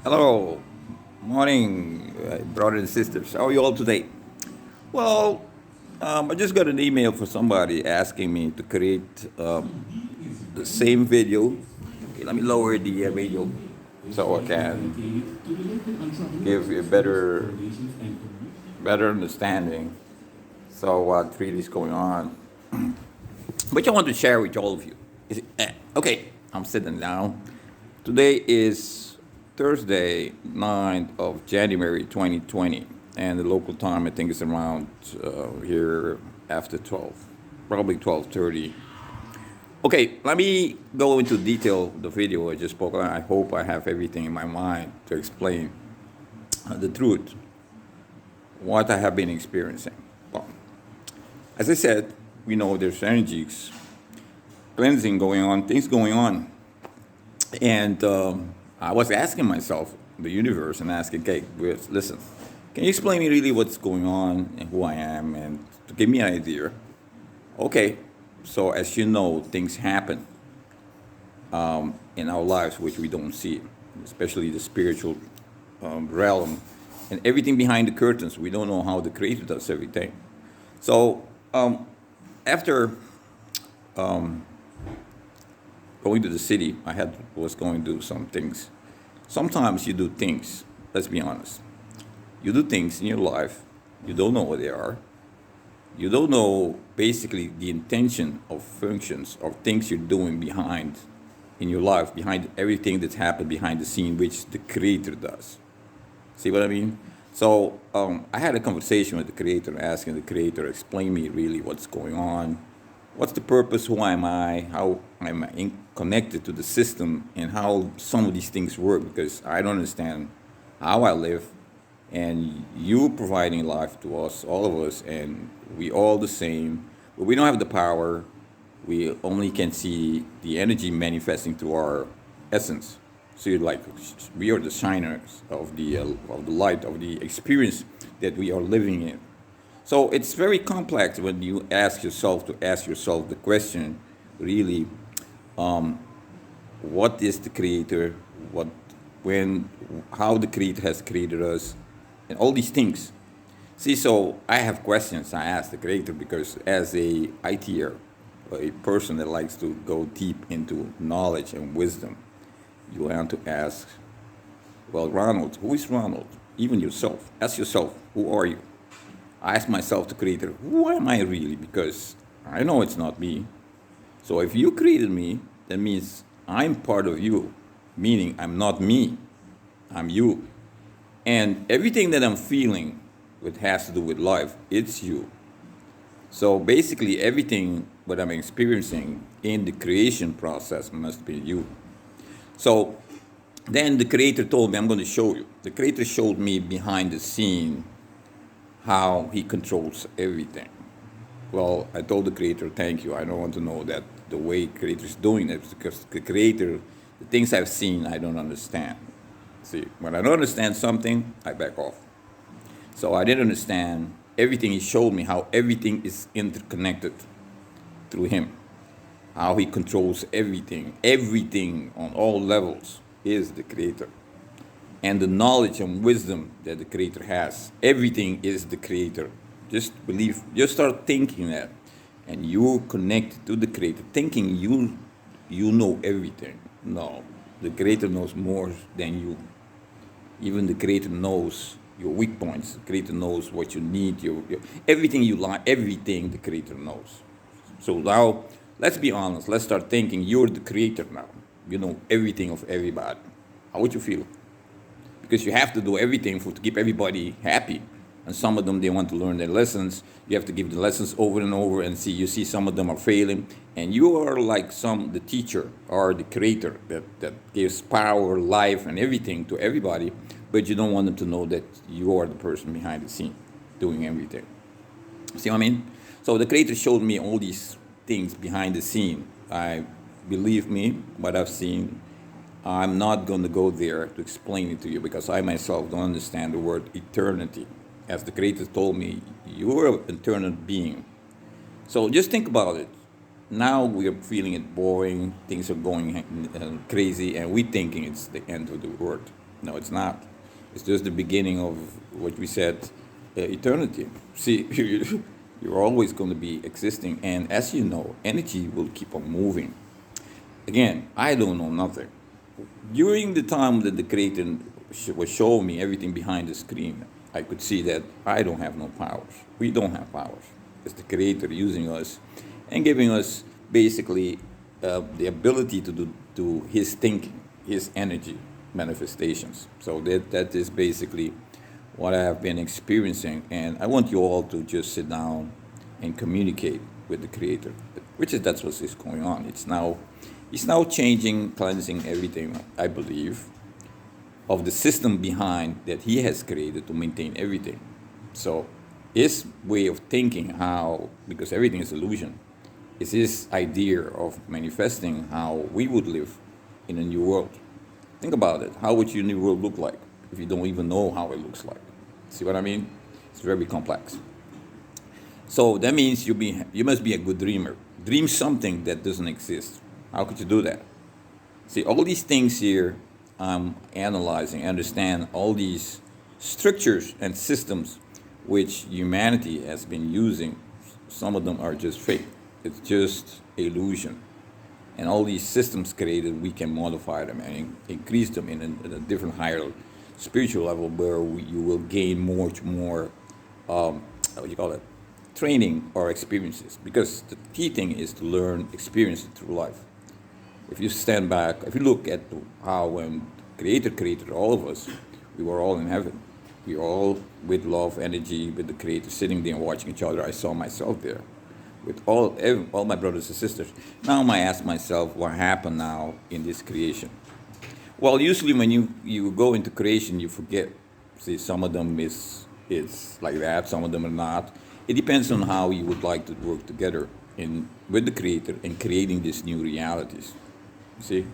Hello, morning, brothers and sisters. How are you all today? Well, I just got an email from somebody asking me to create the same video. Okay, let me lower the radio so I can give you a better understanding. So what really is going on? Which I want to share with all of you. Okay, I'm sitting down. Today is Thursday, 9th of January 2020, and the local time I think is around here after 12, probably 12:30. Okay, let me go into detail the video I just spoke on. I hope I have everything in my mind to explain the truth, what I have been experiencing. Well, as I said, we know there's energies, cleansing going on, things going on. And I was asking myself, the universe, and asking, okay, listen, can you explain me really what's going on and who I am and to give me an idea? Okay, so as you know, things happen in our lives which we don't see, especially the spiritual realm and everything behind the curtains. We don't know how the Creator does everything. So after going to the city, was going to do some things. Sometimes you do things. Let's be honest. You do things in your life. You don't know what they are. You don't know basically the intention of functions of things you're doing behind in your life, behind everything that's happened behind the scene, which the Creator does. See what I mean? So I had a conversation with the Creator, asking the Creator, explain me really what's going on, what's the purpose, who am I, how am I connected to the system, and how some of these things work, because I don't understand how I live, and you providing life to us, all of us, and we all the same, but we don't have the power. We only can see the energy manifesting through our essence. So you're like, we are the shiners of the light of the experience that we are living in. So it's very complex when you ask yourself the question, really, what is the Creator, what, when, how the Creator has created us, and all these things. See, so I have questions I ask the Creator because as a ITer, a person that likes to go deep into knowledge and wisdom, you want to ask, well, Ronald, who is Ronald? Even yourself. Ask yourself, who are you? I ask myself, the Creator, who am I really? Because I know it's not me. So if you created me, that means I'm part of you, meaning I'm not me, I'm you. And everything that I'm feeling, which has to do with life, it's you. So basically, everything what I'm experiencing in the creation process must be you. So then the Creator told me, I'm going to show you. The Creator showed me behind the scene how He controls everything. Well, I told the Creator, thank you. I don't want to know that the way Creator is doing it, because the Creator, the things I've seen, I don't understand. See, when I don't understand something, I back off. So I didn't understand everything He showed me, how everything is interconnected through Him, how He controls everything on all levels is the Creator. And the knowledge and wisdom that the Creator has, everything is the Creator. Just believe, just start thinking that, and you connect to the Creator, thinking you know everything. No, the Creator knows more than you. Even the Creator knows your weak points. The Creator knows what you need, your everything you like, everything the Creator knows. So now, let's be honest. Let's start thinking you're the Creator now. You know everything of everybody. How would you feel? Because you have to do everything to keep everybody happy. And some of them, they want to learn their lessons. You have to give the lessons over and over and see. You see some of them are failing. And you are like the teacher or the Creator that gives power, life, and everything to everybody. But you don't want them to know that you are the person behind the scene doing everything. See what I mean? So the Creator showed me all these things behind the scene. Believe me, what I've seen, I'm not going to go there to explain it to you because I myself don't understand the word eternity. As the Creator told me, you're an eternal being. So just think about it. Now we are feeling it boring, things are going crazy, and we thinking it's the end of the world. No, it's not. It's just the beginning of what we said, eternity. See, you're always going to be existing, and as you know, energy will keep on moving. Again, I don't know nothing. During the time that the creator was showing me everything behind the screen, I could see that I don't have no powers. We don't have powers. It's the creator using us and giving us basically the ability to do his thinking, his energy manifestations. So that is basically what I have been experiencing, and I want you all to just sit down and communicate with the creator, which is that's what is going on. It's now changing, cleansing everything, I believe, of the system behind that he has created to maintain everything. So his way of thinking, how, because everything is illusion, is his idea of manifesting how we would live in a new world. Think about it. How would your new world look like if you don't even know how it looks like? See what I mean? It's very complex. So that means you must be a good dreamer. Dream something that doesn't exist. How could you do that? See, all these things here, I'm analyzing, understand all these structures and systems which humanity has been using. Some of them are just fake. It's just illusion. And all these systems created, we can modify them and increase them in a different higher spiritual level where you will gain much more, what do you call it, training or experiences. Because the key thing is to learn experience through life. If you stand back, if you look at how when Creator created all of us, we were all in heaven. We were all with love, energy, with the Creator, sitting there and watching each other. I saw myself there with all my brothers and sisters. Now I ask myself, what happened now in this creation? Well, usually when you go into creation, you forget. See, some of them is like that, some of them are not. It depends on how you would like to work together with the Creator in creating these new realities. See?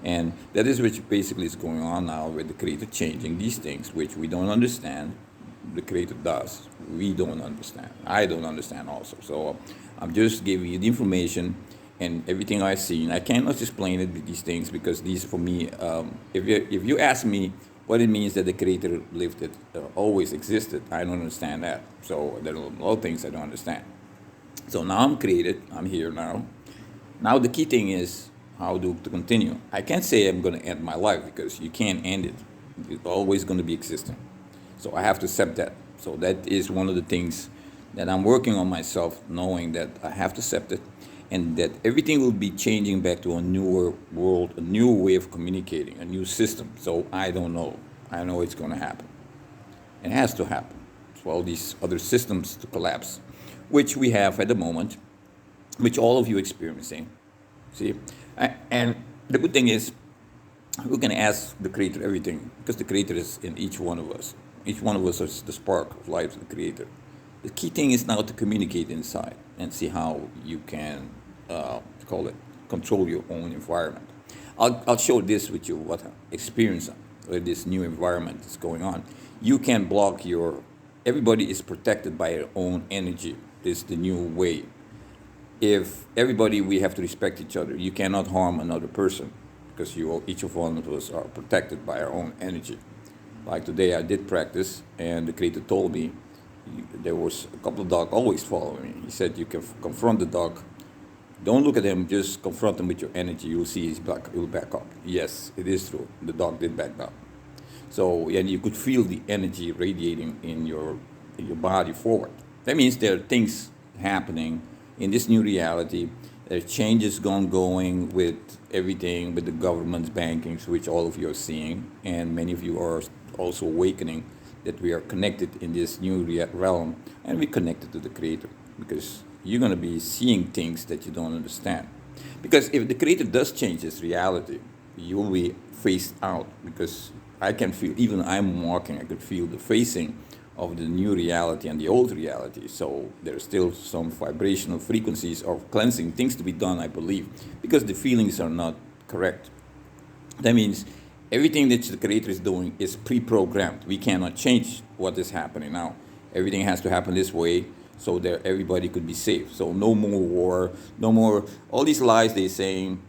And that is which basically is going on now with the Creator changing these things, which we don't understand. The Creator does. We don't understand. I don't understand also. So I'm just giving you the information and everything I've seen. I cannot explain it with these things because these, for me, if you ask me what it means that the Creator lived, it always existed, I don't understand that. So there are a lot of things I don't understand. So now I'm created. I'm here now. Now the key thing is how to continue. I can't say I'm going to end my life because you can't end it. It's always going to be existing. So I have to accept that. So that is one of the things that I'm working on myself, knowing that I have to accept it and that everything will be changing back to a newer world, a new way of communicating, a new system. So I don't know. I know it's going to happen. It has to happen for all these other systems to collapse, which we have at the moment, which all of you experiencing. See? And the good thing is, we can ask the Creator everything because the Creator is in each one of us. Each one of us is the spark of life of the Creator. The key thing is now to communicate inside and see how you can, control your own environment. I'll show this with you, what experience with this new environment is going on. You can block everybody is protected by their own energy. This is the new way. If everybody, we have to respect each other. You cannot harm another person because each of one of us are protected by our own energy. Like today I did practice and the Creator told me there was a couple of dogs always following me. He said you can confront the dog. Don't look at him, just confront him with your energy. You'll see he'll back up. Yes, it is true. The dog did back up. So, and you could feel the energy radiating in your body forward. That means there are things happening in this new reality. There are changes going with everything, with the government's bankings, which all of you are seeing, and many of you are also awakening that we are connected in this new realm, and we're connected to the Creator, because you're going to be seeing things that you don't understand. Because if the Creator does change this reality, you will be phased out, because I can feel, even I'm walking, I could feel the phasing of the new reality and the old reality. So there's still some vibrational frequencies of cleansing, things to be done, I believe, because the feelings are not correct. That means everything that the Creator is doing is pre-programmed. We cannot change what is happening now. Everything has to happen this way so that everybody could be safe. So no more war, no more all these lies they're saying.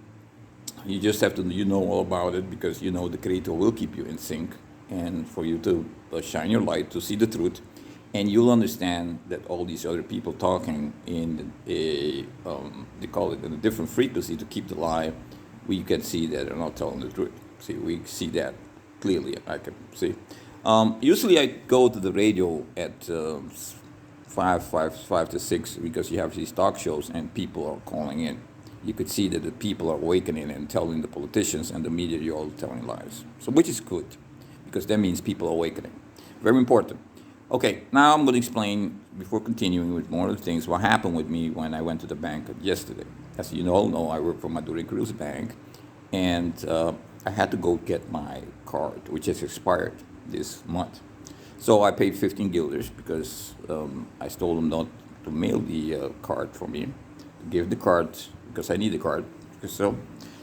You just have to, all about it, because the Creator will keep you in sync. and for you to shine your light to see the truth, and you'll understand that all these other people talking in a they call it in a different frequency to keep the lie. We can see that they're not telling the truth. See, we see that clearly. I can see. Usually, I go to the radio at five to six because you have these talk shows and people are calling in. You could see that the people are awakening and telling the politicians and the media you're all telling lies. So, which is good because that means people are awakening. Very important. Okay, now I'm going to explain, before continuing with more of the things, what happened with me when I went to the bank yesterday. As you all know, I work for Maduro Cruz Bank, and I had to go get my card, which has expired this month. So I paid 15 guilders because I told them not to mail the card for me, to give the card because I need the card. So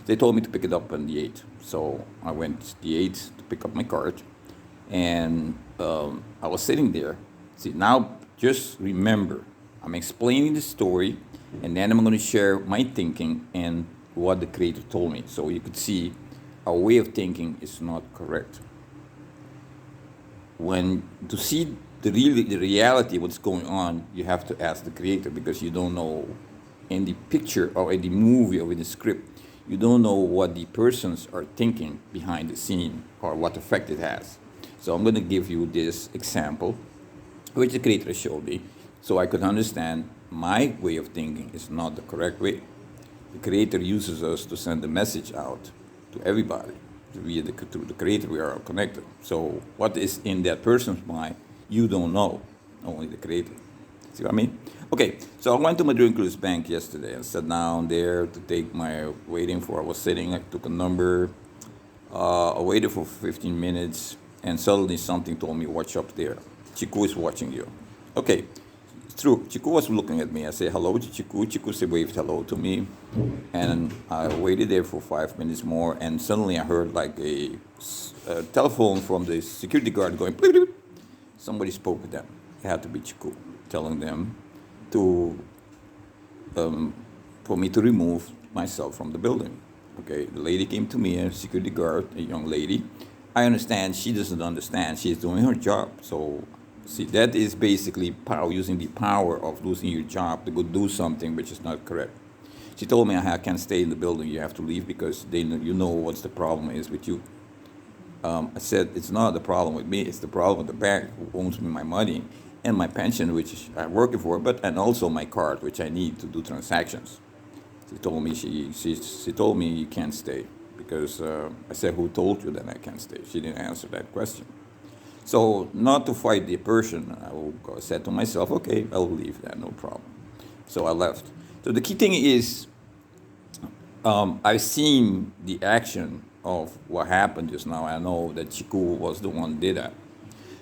they told me to pick it up on the 8th. So I went the 8th to pick up my card, and I was sitting there. See, now just remember, I'm explaining the story, and then I'm going to share my thinking and what the creator told me. So you could see our way of thinking is not correct. When to see the reality, what's going on, you have to ask the creator because you don't know in the picture or in the movie or in the script, you don't know what the persons are thinking behind the scene or what effect it has. So I'm going to give you this example, which the creator showed me, so I could understand my way of thinking is not the correct way. The creator uses us to send a message out to everybody. Through the creator, we are connected. So what is in that person's mind, you don't know, only the creator. See what I mean? Okay, so I went to Maduro Cruz Bank yesterday and sat down there to take my I was sitting, I took a number, I waited for 15 minutes, and suddenly something told me, watch up there. Chiku is watching you. Okay, it's true. Chiku was looking at me. I said hello to Chiku. Chiku said waved hello to me. And I waited there for 5 minutes more, and suddenly I heard like a telephone from the security guard going, bleep, bleep. Somebody spoke with them. It had to be Chiku, telling them to for me to remove myself from the building. Okay, the lady came to me, a security guard, a young lady. I understand she doesn't understand. She's doing her job. So, see, that is basically power, using the power of losing your job to go do something which is not correct. She told me I can't stay in the building. You have to leave because you know what's the problem is with you. I said, it's not the problem with me. It's the problem with the bank who owns me my money and my pension, which I'm working for, and also my card, which I need to do transactions. She told me she told me you can't stay because I said, who told you that I can't stay? She didn't answer that question. So not to fight the person, I said to myself, okay, I will leave that, no problem. So I left. So the key thing is, I've seen the action of what happened just now. I know that Chiku was the one who did that.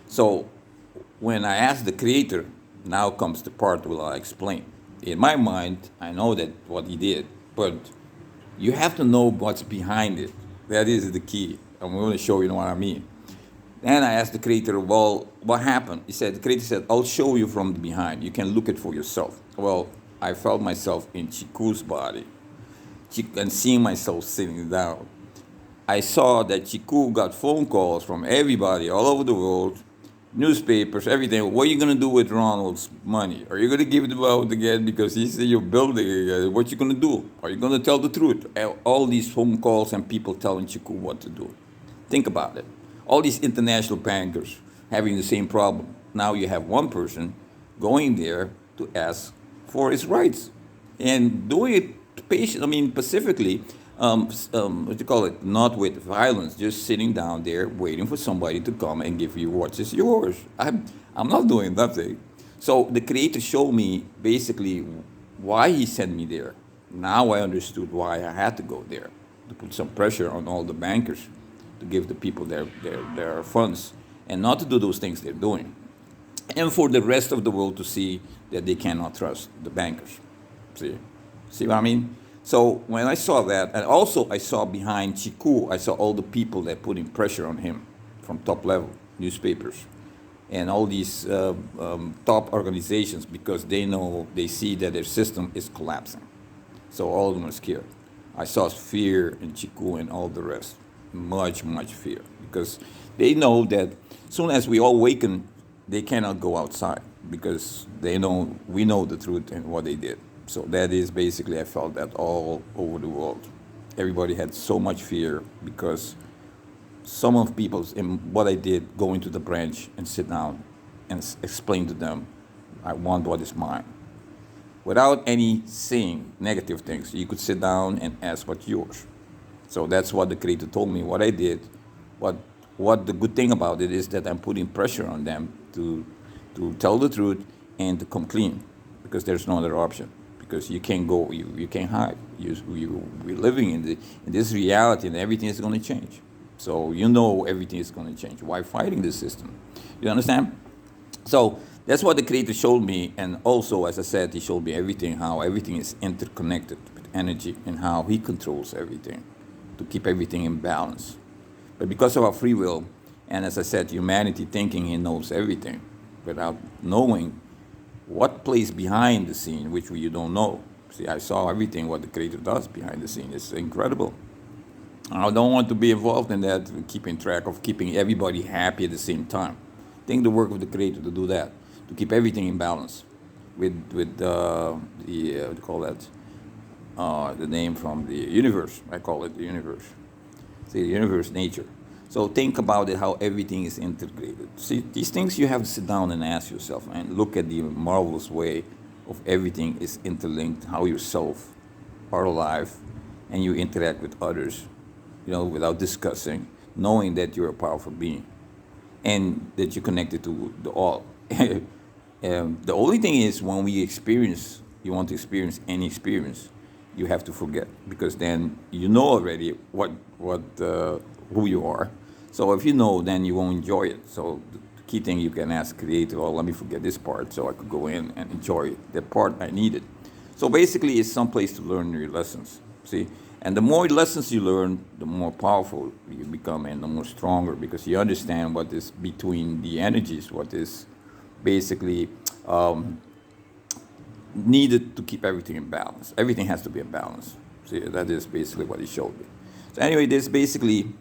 So when I asked the creator, now comes the part where I explain. In my mind, I know that what he did, but you have to know what's behind it. That is the key. I'm going to show you what I mean. Then I asked the creator, well, what happened? The creator said, I'll show you from behind. You can look it for yourself. Well, I felt myself in Chiku's body and seeing myself sitting down. I saw that Chiku got phone calls from everybody all over the world, newspapers, everything. What are you going to do with Ronald's money? Are you going to give it out again because he's in your building? What are you going to do? Are you going to tell the truth? All these phone calls and people telling Chiku what to do. Think about it. All these international bankers having the same problem. Now you have one person going there to ask for his rights and doing it pacifically. What you call it? Not with violence, just sitting down there waiting for somebody to come and give you what is yours. I'm not doing nothing. So the creator showed me basically why he sent me there. Now I understood why I had to go there, to put some pressure on all the bankers to give the people their funds and not to do those things they're doing. And for the rest of the world to see that they cannot trust the bankers. See what I mean? So when I saw that, and also I saw behind Chiku, I saw all the people that putting pressure on him from top level, newspapers, and all these top organizations because they see that their system is collapsing. So all of them are scared. I saw fear in Chiku and all the rest, much fear, because They know that soon as we all awaken, they cannot go outside because they know we know the truth and what they did. So that is basically, I felt that all over the world, everybody had so much fear because some of people, in what I did, go into the branch and sit down and explain to them, I want what is mine. Without any saying negative things, you could sit down and ask what's yours. So that's what the creator told me, what I did. What what the good thing about it is that I'm putting pressure on them to tell the truth and to come clean because there's no other option. Because you can't go, you can't hide. We're living in this reality and everything is going to change. So you know everything is going to change. Why fighting the system? You understand? So that's what the creator showed me, and also, as I said, he showed me everything, how everything is interconnected with energy, and how he controls everything to keep everything in balance. But because of our free will, and as I said, humanity thinking he knows everything, without knowing what plays behind the scene, which you don't know. See, I saw everything what the creator does behind the scene. It's incredible. I don't want to be involved in that, keeping track of keeping everybody happy at the same time. I think the work of the creator to do that, to keep everything in balance, with the what do you call that? The name from the universe. I call it the universe. See, the universe, nature. So think about it, how everything is integrated. See, these things you have to sit down and ask yourself and look at the marvelous way of everything is interlinked, how yourself are alive and you interact with others, without discussing, knowing that you're a powerful being and that you're connected to the all. The only thing is when you want to experience any experience, you have to forget because then you know already who you are. So if you know, then you won't enjoy it. So the key thing you can ask creator, well, let me forget this part so I could go in and enjoy that part I needed. So basically, it's some place to learn your lessons. See, and the more lessons you learn, the more powerful you become and the more stronger because you understand what is between the energies, what is basically needed to keep everything in balance. Everything has to be in balance. See, that is basically what he showed me. So anyway, this is basically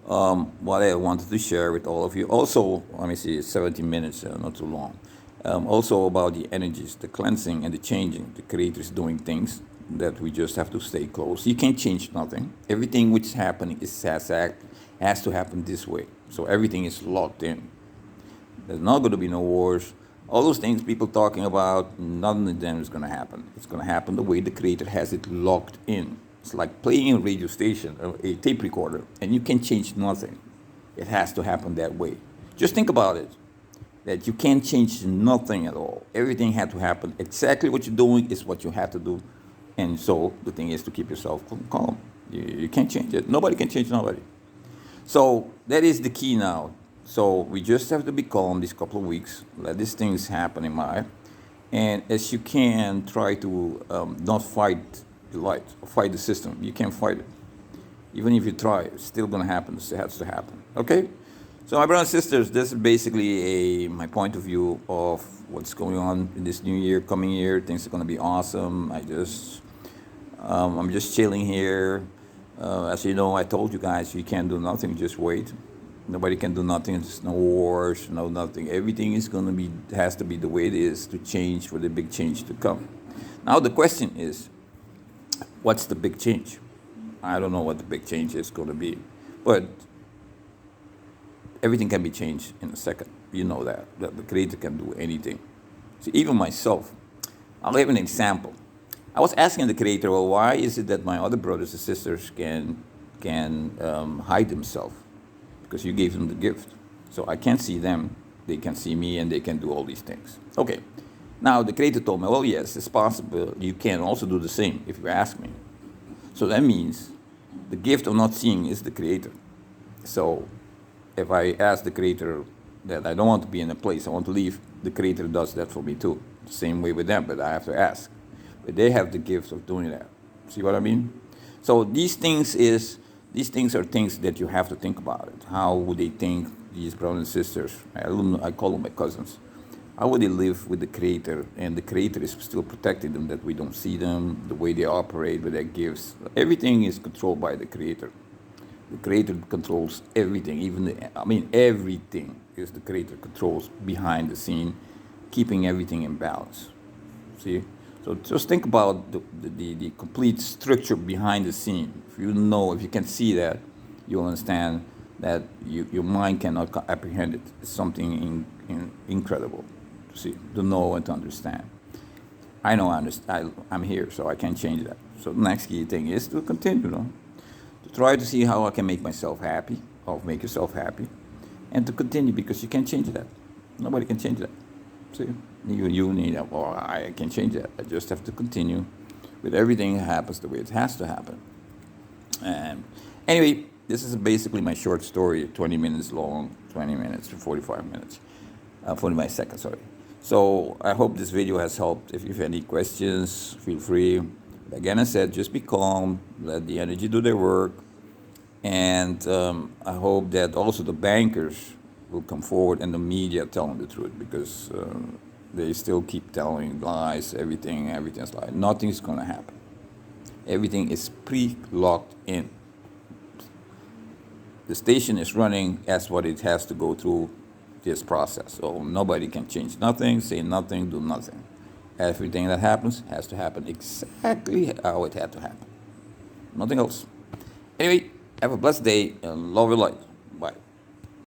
what I wanted to share with all of you. Also, let me see, 17 minutes, not too long. Also about the energies, the cleansing and the changing. The creator is doing things that we just have to stay close. You can't change nothing. Everything which is happening has to happen this way. So everything is locked in. There's not going to be no wars. All those things people talking about, none of them is going to happen. It's going to happen the way the creator has it locked in. It's like playing a radio station, a tape recorder, and you can change nothing. It has to happen that way. Just think about it, that you can't change nothing at all. Everything had to happen. Exactly what you're doing is what you have to do. And so the thing is to keep yourself calm. You can't change it. Nobody can change nobody. So that is the key now. So we just have to be calm these couple of weeks. Let these things happen in my, and as you can try to not fight the light or fight the system. You can't fight it. Even if you try, it's still going to happen. It has to happen. Okay? So my brothers and sisters, this is basically my point of view of what's going on in this new year, coming year. Things are going to be awesome. I'm just chilling here. As you know, I told you guys, you can't do nothing. Just wait. Nobody can do nothing. There's no wars, no nothing. Everything is going to be, has to be the way it is to change for the big change to come. Now the question is, what's the big change? I don't know what the big change is going to be, but everything can be changed in a second. You know that the creator can do anything. See, even myself, I'll give an example. I was asking the creator, well, why is it that my other brothers and sisters can hide themselves? Because you gave them the gift. So I can't see them, they can see me, and they can do all these things. Okay. Now the creator told me, well, yes, it's possible. You can also do the same if you ask me. So that means the gift of not seeing is the creator. So if I ask the creator that I don't want to be in a place, I want to leave, the creator does that for me too. The same way with them, but I have to ask. But they have the gift of doing that. See what I mean? So these things are things that you have to think about it. How would they think, these brothers and sisters? I call them my cousins. How would they live with the creator? And the creator is still protecting them, that we don't see them, the way they operate with their gifts. Everything is controlled by the creator. The creator controls everything, everything is the creator controls behind the scene, keeping everything in balance. See? So just think about the complete structure behind the scene. If you can see that, you'll understand that your mind cannot apprehend it. It's something incredible to see, to know and to understand. I know I understand. I'm here, so I can't change that. So the next key thing is to continue, to try to see how I can make myself happy, or make yourself happy, and to continue, because you can't change that. Nobody can change that. See, you need that. Well, I can change that. I just have to continue with everything that happens the way it has to happen. And anyway, this is basically my short story, 20 minutes long, 20 minutes to 45 minutes, 45 seconds, sorry. So I hope this video has helped. If you have any questions, feel free. Again, I said, just be calm, let the energy do their work. And I hope that also the bankers will come forward and the media telling the truth, because they still keep telling lies, everything's lie. Nothing's going to happen. Everything is pre-locked in. The station is running as what it has to go through this process. So nobody can change nothing, say nothing, do nothing. Everything that happens has to happen exactly how it had to happen. Nothing else. Anyway, have a blessed day and love your life.